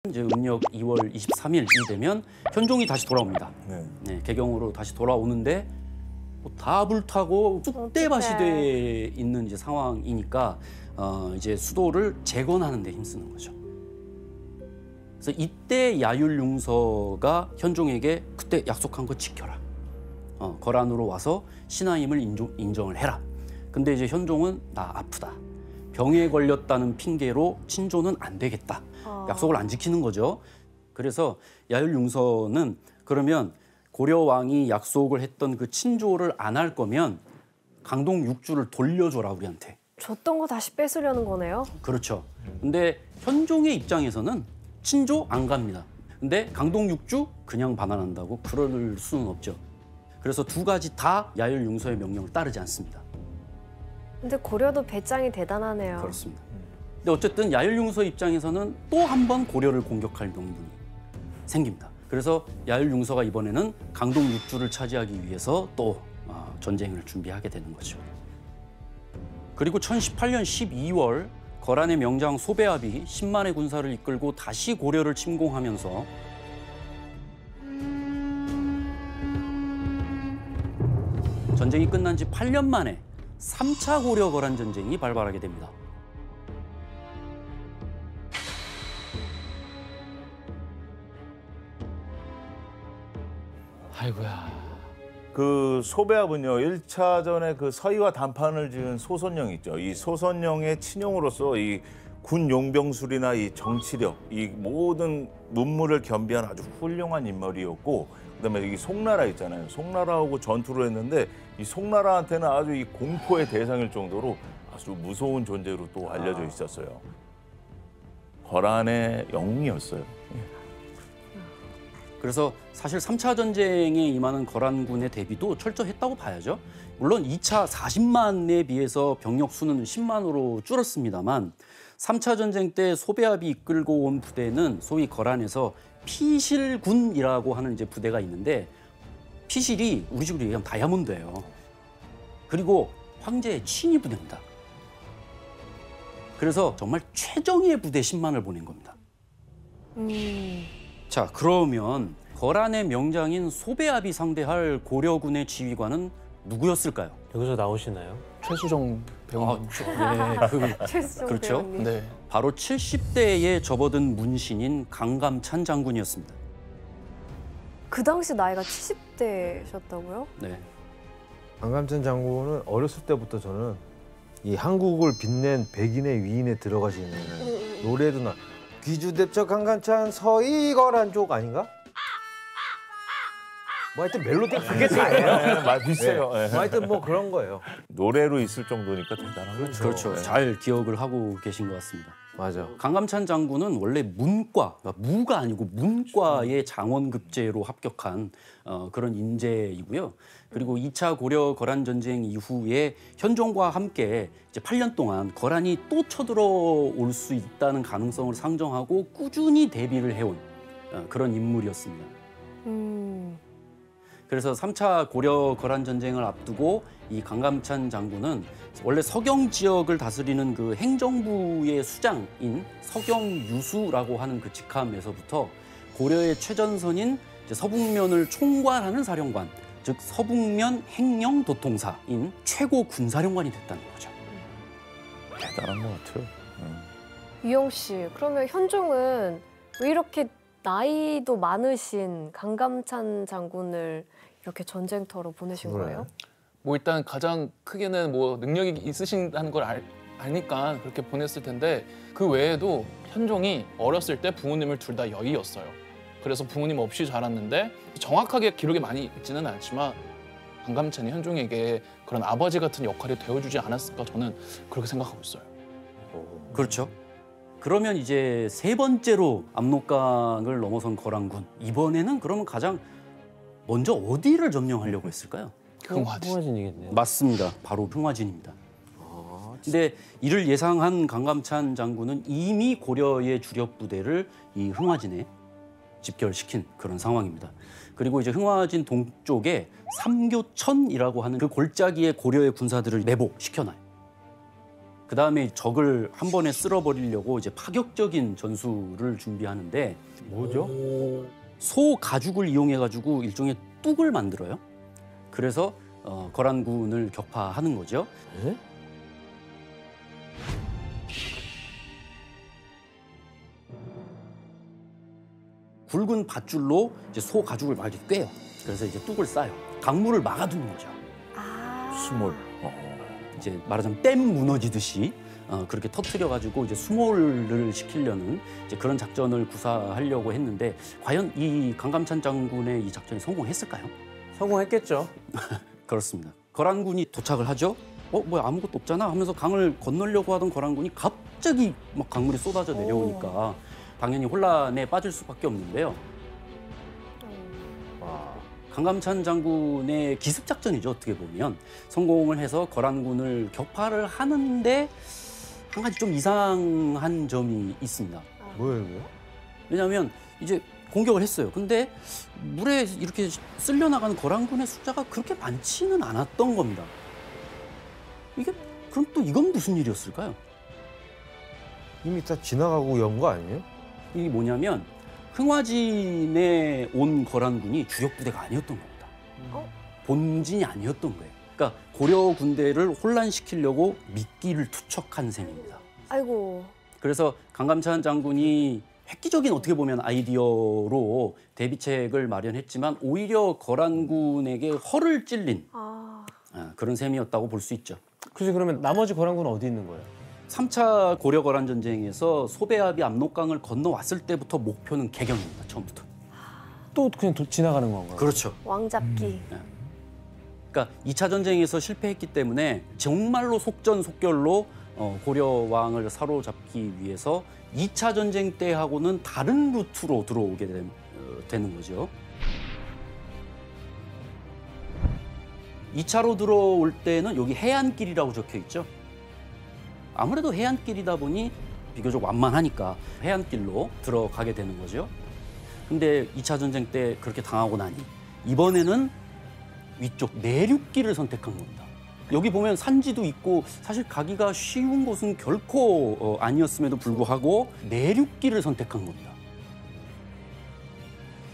이제 음력 2월 23일이 되면 현종이 다시 돌아옵니다. 네, 개경으로 다시 돌아오는데 다 불타고 쑥대밭이 돼 있는 이제 상황이니까 이제 수도를 재건하는 데 힘쓰는 거죠. 그래서 이때 야율융서가 현종에게 그때 약속한 거 지켜라. 거란으로 와서 신하임을 인정을 해라. 근데 이제 현종은 나 아프다. 병에 걸렸다는 핑계로 친조는 안 되겠다. 약속을 안 지키는 거죠. 그래서 야율융서는 그러면 고려 왕이 약속을 했던 그 친조를 안 할 거면 강동 6주를 돌려줘라 우리한테. 줬던 거 다시 뺏으려는 거네요. 그렇죠. 근데 현종의 입장에서는 친조 안 갑니다. 근데 강동 6주 그냥 반환한다고 그럴 수는 없죠. 그래서 두 가지 다 야율융서의 명령을 따르지 않습니다. 근데 고려도 배짱이 대단하네요. 그렇습니다. 근데 어쨌든 야율융서 입장에서는 또 한 번 고려를 공격할 명분이 생깁니다. 그래서 야율융서가 이번에는 강동 6주를 차지하기 위해서 또 전쟁을 준비하게 되는 거죠. 그리고 1018년 12월 거란의 명장 소배압이 10만의 군사를 이끌고 다시 고려를 침공하면서 전쟁이 끝난 지 8년 만에 3차 고려 거란 전쟁이 발발하게 됩니다. 아이고야. 그 소배압은요, 1차전에 그 서희와 단판을 지은 소선영 있죠. 이 소선영의 친형으로서 이 군 용병술이나 이 정치력, 이 모든 문물을 겸비한 아주 훌륭한 인물이었고, 그다음에 이 송나라 있잖아요. 송나라하고 전투를 했는데 이 송나라한테는 아주 이 공포의 대상일 정도로 아주 무서운 존재로 또 알려져 있었어요. 거란의 영웅이었어요. 그래서 사실 3차 전쟁에 임하는 거란군의 대비도 철저했다고 봐야죠. 물론 2차 40만에 비해서 병력 수는 10만으로 줄었습니다만 3차 전쟁 때 소배압이 이끌고 온 부대는 소위 거란에서 피실군이라고 하는 이제 부대가 있는데 피실이 우리 식으로 얘기하면 다이아몬드예요. 그리고 황제의 친위 부대입니다. 그래서 정말 최정예 부대 10만을 보낸 겁니다. 자, 그러면 거란의 명장인 소배압이 상대할 고려군의 지휘관은 누구였을까요? 여기서 나오시나요? 최수정 배우님. 최수정 그렇죠. 배우님. 네. 바로 70대에 접어든 문신인 강감찬 장군이었습니다. 그 당시 나이가 70대셨다고요? 네. 강감찬 장군은 어렸을 때부터 저는 이 한국을 빛낸 백인의 위인에 들어가시는 노래도 나 귀주대첩 강감찬 서이거란 쪽 아닌가? 뭐 하여튼 멜로디가 그게 다예요. 말 비슷해요. 뭐 하여튼 뭐 그런 거예요. 노래로 있을 정도니까 대단한 거죠. 그렇죠. 네. 잘 기억을 하고 계신 것 같습니다. 맞아. 강감찬 장군은 원래 문과, 그러니까 무가 아니고 문과의 장원급제로 합격한 그런 인재이고요. 그리고 2차 고려 거란 전쟁 이후에 현종과 함께 이제 8년 동안 거란이 또 쳐들어올 수 있다는 가능성을 상정하고 꾸준히 대비를 해온 그런 인물이었습니다. 그래서 3차 고려 거란 전쟁을 앞두고 이 강감찬 장군은 원래 서경 지역을 다스리는 그 행정부의 수장인 서경유수라고 하는 그 직함에서부터 고려의 최전선인 이제 서북면을 총괄하는 사령관, 즉 서북면 행령도통사인 최고 군사령관이 됐다는 거죠. 대단한 것 같아요. 유영 씨, 그러면 현종은 왜 이렇게 나이도 많으신 강감찬 장군을 이렇게 전쟁터로 보내신 거예요? 뭐 일단 가장 크게는 뭐 능력이 있으신다는 걸 아니까 그렇게 보냈을 텐데 그 외에도 현종이 어렸을 때 부모님을 둘 다 여의였어요. 그래서 부모님 없이 자랐는데 정확하게 기록이 많이 있지는 않지만 강감찬이 현종에게 그런 아버지 같은 역할이 되어주지 않았을까 저는 그렇게 생각하고 있어요. 그렇죠. 그러면 이제 세 번째로 압록강을 넘어선 거란군. 이번에는 그러면 가장 먼저 어디를 점령하려고 했을까요? 흥화진. 흥화진이겠네요. 맞습니다. 바로 흥화진입니다. 근데 이를 예상한 강감찬 장군은 이미 고려의 주력 부대를 이 흥화진에 집결시킨 그런 상황입니다. 그리고 이제 흥화진 동쪽에 삼교천이라고 하는 그 골짜기에 고려의 군사들을 매복시켜놔요. 그 다음에 적을 한 번에 쓸어버리려고 이제 파격적인 전술을 준비하는데 뭐죠? 소 가죽을 이용해가지고 일종의 뚝을 만들어요. 그래서 거란군을 격파하는 거죠. 네? 굵은 밧줄로 이제 소 가죽을 막 이렇게 꿰요. 그래서 이제 뚝을 쌓아요. 강물을 막아두는 거죠. 수몰. 이제 말하자면 댐 무너지듯이 그렇게 터트려가지고 이제 수몰을 시키려는 이제 그런 작전을 구사하려고 했는데 과연 이 강감찬 장군의 이 작전이 성공했을까요? 성공했겠죠. 그렇습니다. 거란군이 도착을 하죠. 뭐야 아무것도 없잖아 하면서 강을 건너려고 하던 거란군이 갑자기 막 강물이 쏟아져 내려오니까 당연히 혼란에 빠질 수밖에 없는데요. 강감찬 장군의 기습 작전이죠. 어떻게 보면 성공을 해서 거란군을 격파를 하는데 한 가지 좀 이상한 점이 있습니다. 뭐예요, 이거? 왜냐하면 이제 공격을 했어요. 근데 물에 이렇게 쓸려나가는 거란군의 숫자가 그렇게 많지는 않았던 겁니다. 이게 그럼 또 이건 무슨 일이었을까요? 이미 다 지나가고 연 거 아니에요? 이게 뭐냐면 흥화진에 온 거란군이 주력 부대가 아니었던 겁니다. 본진이 아니었던 거예요. 그러니까 고려 군대를 혼란시키려고 미끼를 투척한 셈입니다. 아이고. 그래서 강감찬 장군이 획기적인 어떻게 보면 아이디어로 대비책을 마련했지만 오히려 거란군에게 허를 찔린 그런 셈이었다고 볼 수 있죠. 그래서 그러면 나머지 거란군은 어디 있는 거예요? 3차 고려 거란 전쟁에서 소배합이 압록강을 건너왔을 때부터 목표는 개경입니다. 처음부터. 또 그냥 지나가는 건가요? 그렇죠. 왕잡기. 그러니까 2차 전쟁에서 실패했기 때문에 정말로 속전속결로 고려 왕을 사로잡기 위해서 2차 전쟁 때하고는 다른 루트로 들어오게 되는 거죠. 2차로 들어올 때는 여기 해안길이라고 적혀 있죠. 아무래도 해안길이다 보니 비교적 완만하니까 해안길로 들어가게 되는 거죠. 근데 2차 전쟁 때 그렇게 당하고 나니 이번에는 위쪽 내륙길을 선택한 겁니다. 여기 보면 산지도 있고 사실 가기가 쉬운 곳은 결코 아니었음에도 불구하고 내륙길을 선택한 겁니다.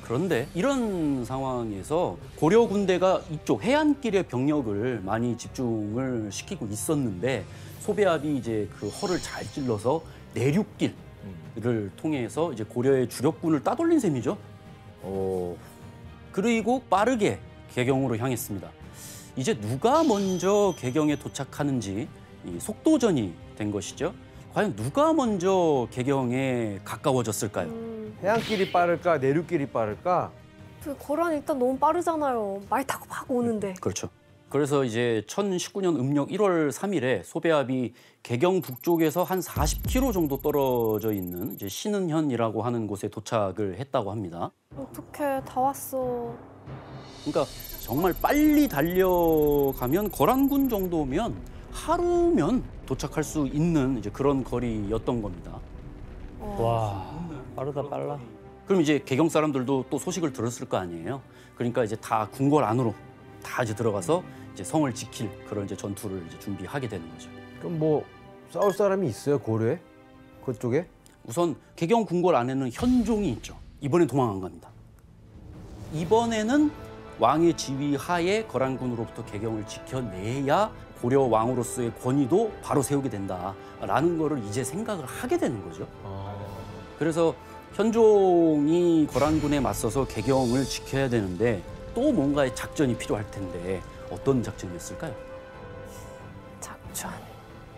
그런데 이런 상황에서 고려 군대가 이쪽 해안길의 병력을 많이 집중을 시키고 있었는데 소배합이 이제 그 허를 잘 찔러서 내륙길을 통해서 이제 고려의 주력군을 따돌린 셈이죠. 그리고 빠르게 개경으로 향했습니다. 이제 누가 먼저 개경에 도착하는지 속도전이 된 것이죠. 과연 누가 먼저 개경에 가까워졌을까요? 해안길이 빠를까, 내륙길이 빠를까? 그 거란 일단 너무 빠르잖아요. 말 타고 막 오는데. 그렇죠. 그래서 이제 1019년 음력 1월 3일에 소배합이 개경 북쪽에서 한 40km 정도 떨어져 있는 이제 신은현이라고 하는 곳에 도착을 했다고 합니다. 어떡해, 다 왔어. 그러니까 정말 빨리 달려가면 거란군 정도면 하루면 도착할 수 있는 이제 그런 거리였던 겁니다. 와, 빠르다 빨라. 그럼 이제 개경 사람들도 또 소식을 들었을 거 아니에요. 그러니까 이제 다 궁궐 안으로 다 이제 들어가서 이제 성을 지킬 그런 이제 전투를 이제 준비하게 되는 거죠. 그럼 뭐 싸울 사람이 있어요, 고려에? 그쪽에? 우선 개경 궁궐 안에는 현종이 있죠. 이번엔 도망 안 갑니다. 이번에는 왕의 지휘 하에 거란군으로부터 개경을 지켜내야 고려 왕으로서의 권위도 바로 세우게 된다라는 거를 이제 생각을 하게 되는 거죠. 그래서 현종이 거란군에 맞서서 개경을 지켜야 되는데 또 뭔가의 작전이 필요할 텐데 어떤 작전이었을까요? 작전.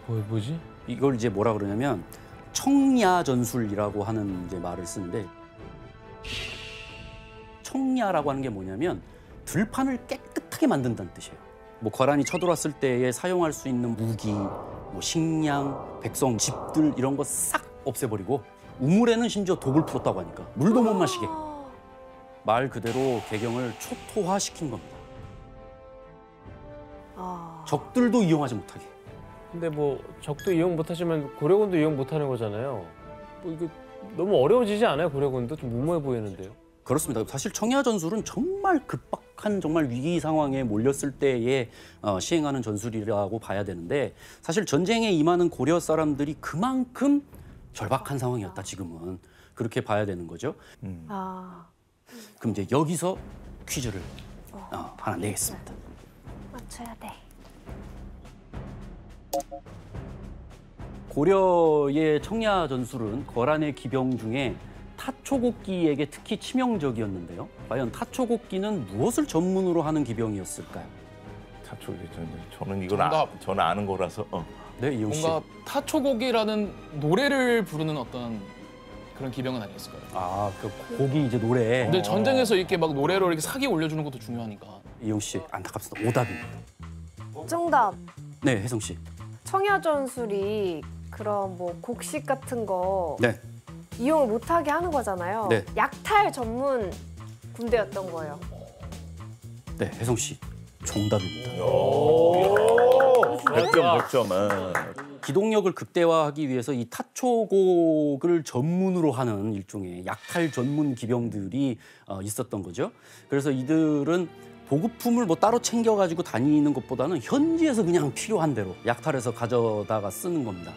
뭐지? 이걸 이제 뭐라 그러냐면 청야 전술이라고 하는 이제 말을 쓰는데 청야라고 하는 게 뭐냐면 들판을 깨끗하게 만든다는 뜻이에요. 뭐 거란이 쳐들어왔을 때에 사용할 수 있는 무기, 뭐 식량, 백성, 집들 이런 거 싹 없애버리고 우물에는 심지어 독을 풀었다고 하니까 물도 못 마시게 말 그대로 개경을 초토화시킨 겁니다. 적들도 이용하지 못하게. 근데 뭐 적도 이용 못하시면 고려군도 이용 못하는 거잖아요. 뭐 이거 너무 어려워지지 않아요? 고려군도 좀 무모해 보이는데요. 그렇습니다. 사실 청야 전술은 정말 급박한 정말 위기 상황에 몰렸을 때에 시행하는 전술이라고 봐야 되는데 사실 전쟁에 임하는 고려 사람들이 그만큼 절박한 상황이었다 지금은 그렇게 봐야 되는 거죠. 아, 그럼 이제 여기서 퀴즈를 하나 내겠습니다. 맞춰야 돼. 고려의 청야 전술은 거란의 기병 중에 타초곡기에게 특히 치명적이었는데요. 과연 타초곡기는 무엇을 전문으로 하는 기병이었을까요? 타초기 저는 이걸 정답. 저는 아는 거라서. 네, 이용 씨. 뭔가 타초곡이라는 노래를 부르는 어떤 그런 기병은 아니었을까요? 아, 그 곡이 이제 노래. 근데 전쟁에서 이렇게 막 노래로 이렇게 사기 올려주는 것도 중요하니까. 이용 씨 안타깝습니다. 오답입니다. 정답. 네, 혜성 씨. 청야 전술이 그런 뭐 곡식 같은 거 네. 이용을 못하게 하는 거잖아요. 네. 약탈 전문 군대였던 거예요. 네, 혜성 씨. 정답입니다. 100점 100점. 기동력을 극대화하기 위해서 이 타초곡을 전문으로 하는 일종의 약탈 전문 기병들이 있었던 거죠. 그래서 이들은 보급품을 뭐 따로 챙겨가지고 다니는 것보다는 현지에서 그냥 필요한 대로 약탈해서 가져다가 쓰는 겁니다.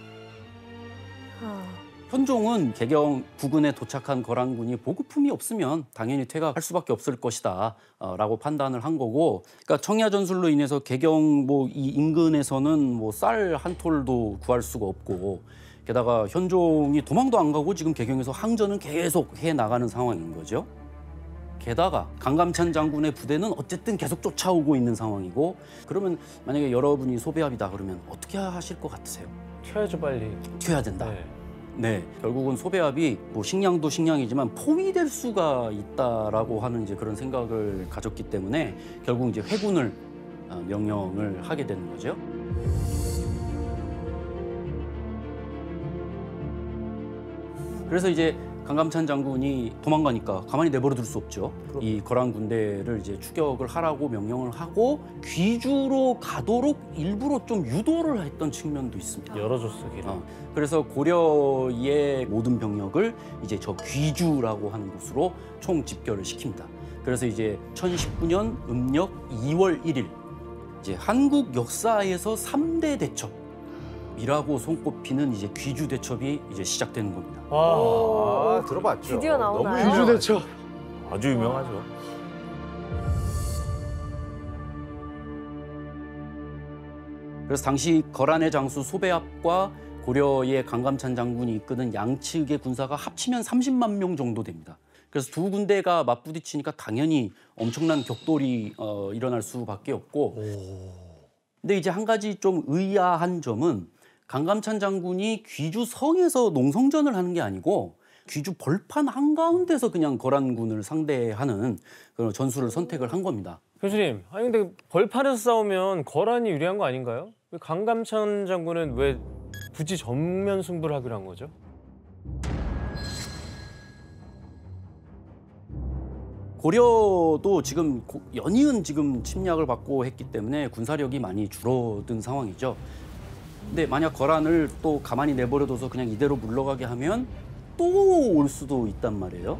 현종은 개경 부근에 도착한 거란군이 보급품이 없으면 당연히 퇴각할 수밖에 없을 것이다 라고 판단을 한 거고, 그러니까 청야 전술로 인해서 개경 뭐 이 인근에서는 뭐 쌀 한 톨도 구할 수가 없고, 게다가 현종이 도망도 안 가고 지금 개경에서 항전은 계속 해 나가는 상황인 거죠. 게다가 강감찬 장군의 부대는 어쨌든 계속 쫓아오고 있는 상황이고, 그러면 만약에 여러분이 소배합이다 그러면 어떻게 하실 것 같으세요? 튀어야죠 빨리. 튀어야 된다. 네. 네, 결국은 소배합이 뭐 식량도 식량이지만 포위될 수가 있다라고 하는 이제 그런 생각을 가졌기 때문에 결국 이제 회군을 명령을 하게 되는 거죠. 그래서 이제 강감찬 장군이 도망가니까 가만히 내버려둘 수 없죠. 이 거란 군대를 이제 추격을 하라고 명령을 하고 귀주로 가도록 일부러 좀 유도를 했던 측면도 있습니다. 열어줬어 길을. 그래서 고려의 모든 병력을 이제 저 귀주라고 하는 곳으로 총 집결을 시킵니다. 그래서 이제 1019년 음력 2월 1일 이제 한국 역사에서 3대 대첩이라고 손꼽히는 이제 귀주 대첩이 이제 시작되는 겁니다. 아, 들어봤죠. 드디어 나오나요? 너무 대첩. 아주 유명하죠. 그래서 당시 거란의 장수 소배합과 고려의 강감찬 장군이 이끄는 양측의 군사가 합치면 30만 명 정도 됩니다. 그래서 두 군대가 맞부딪히니까 당연히 엄청난 격돌이 일어날 수밖에 없고, 근데 이제 한 가지 좀 의아한 점은 강감찬 장군이 귀주 성에서 농성전을 하는 게 아니고 귀주 벌판 한가운데서 그냥 거란군을 상대하는 그런 전술을 선택을 한 겁니다. 교수님, 아니 근데 벌판에서 싸우면 거란이 유리한 거 아닌가요? 왜 강감찬 장군은 왜 굳이 정면 승부를 하기로 한 거죠? 고려도 지금 연이은 지금 침략을 받고 했기 때문에 군사력이 많이 줄어든 상황이죠. 근데 만약 거란을 또 가만히 내버려둬서 그냥 이대로 물러가게 하면 또 올 수도 있단 말이에요.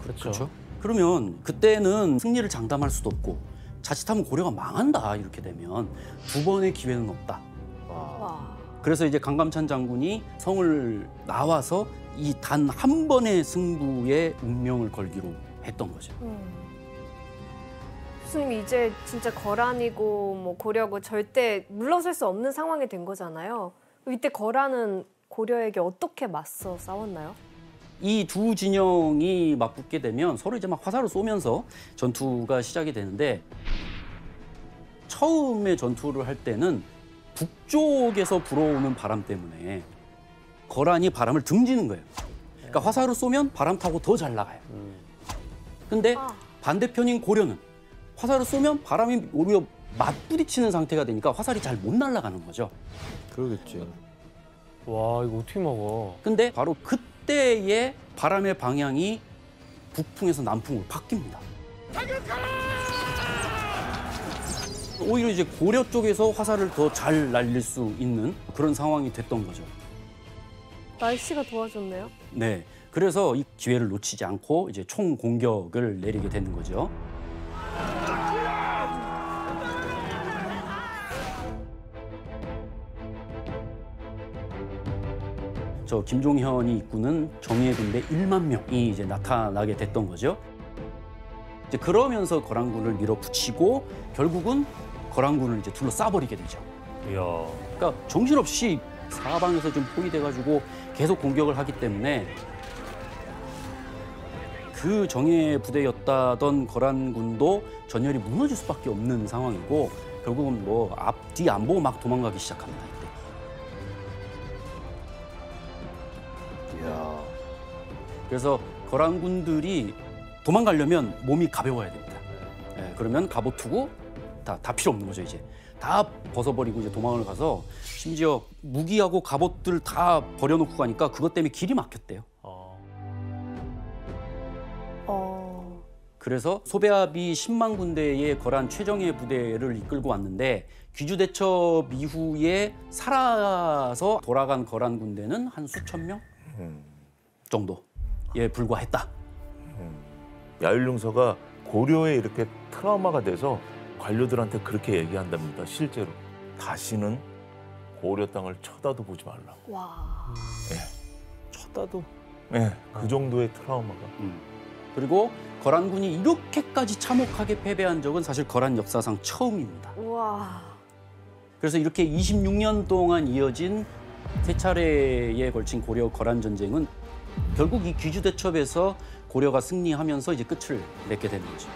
그렇죠. 그러면 그때는 승리를 장담할 수도 없고 자칫하면 고려가 망한다 이렇게 되면 두 번의 기회는 없다. 와. 그래서 이제 강감찬 장군이 성을 나와서 이 단 한 번의 승부에 운명을 걸기로 했던 거죠. 교수님 이제 진짜 거란이고 뭐 고려고 절대 물러설 수 없는 상황이 된 거잖아요. 이때 거란은 고려에게 어떻게 맞서 싸웠나요? 이 두 진영이 맞붙게 되면 서로 이제 막 화살을 쏘면서 전투가 시작이 되는데, 처음에 전투를 할 때는 북쪽에서 불어오는 바람 때문에 거란이 바람을 등지는 거예요. 그러니까 화살을 쏘면 바람 타고 더 잘 나가요. 근데 반대편인 고려는 화살을 쏘면 바람이 오히려 맞부딪히는 상태가 되니까 화살이 잘 못 날아가는 거죠. 그러겠지. 와 이거 어떻게 먹어? 근데 바로 그때의 바람의 방향이 북풍에서 남풍으로 바뀝니다. 오히려 이제 고려 쪽에서 화살을 더 잘 날릴 수 있는 그런 상황이 됐던 거죠. 날씨가 도와줬네요. 네. 그래서 이 기회를 놓치지 않고 이제 총 공격을 내리게 되는 거죠. 저 김종현이 이끄는 정예의 군대 1만 명이 이제 나타나게 됐던 거죠. 이제 그러면서 거란군을 밀어붙이고 결국은 거란군을 이제 둘러싸버리게 되죠. 이야. 그러니까 정신없이 사방에서 좀 포위돼가지고 계속 공격을 하기 때문에 그 정예 부대였다던 거란군도 전열이 무너질 수밖에 없는 상황이고 결국은 뭐 앞뒤 안 보고 막 도망가기 시작합니다. 이때. 이야. 그래서 거란군들이 도망가려면 몸이 가벼워야 됩니다. 예, 그러면 갑옷 투구 다 필요 없는 거죠 이제. 다 벗어버리고 이제 도망을 가서 심지어 무기하고 갑옷들 다 버려놓고 가니까 그것 때문에 길이 막혔대요. 그래서 소배합이 10만 군대의 거란 최정예 부대를 이끌고 왔는데 귀주대첩 이후에 살아서 돌아간 거란 군대는 한 수천 명 정도에 불과했다. 야율릉서가 고려에 이렇게 트라우마가 돼서 관료들한테 그렇게 얘기한답니다. 실제로 다시는 고려 땅을 쳐다도 보지 말라고. 와. 쳐다도. 네, 그 정도의 트라우마가. 그리고 거란군이 이렇게까지 참혹하게 패배한 적은 사실 거란 역사상 처음입니다. 와. 그래서 이렇게 26년 동안 이어진 세 차례에 걸친 고려 거란 전쟁은 결국 이 귀주대첩에서 고려가 승리하면서 이제 끝을 맺게 되는 거죠.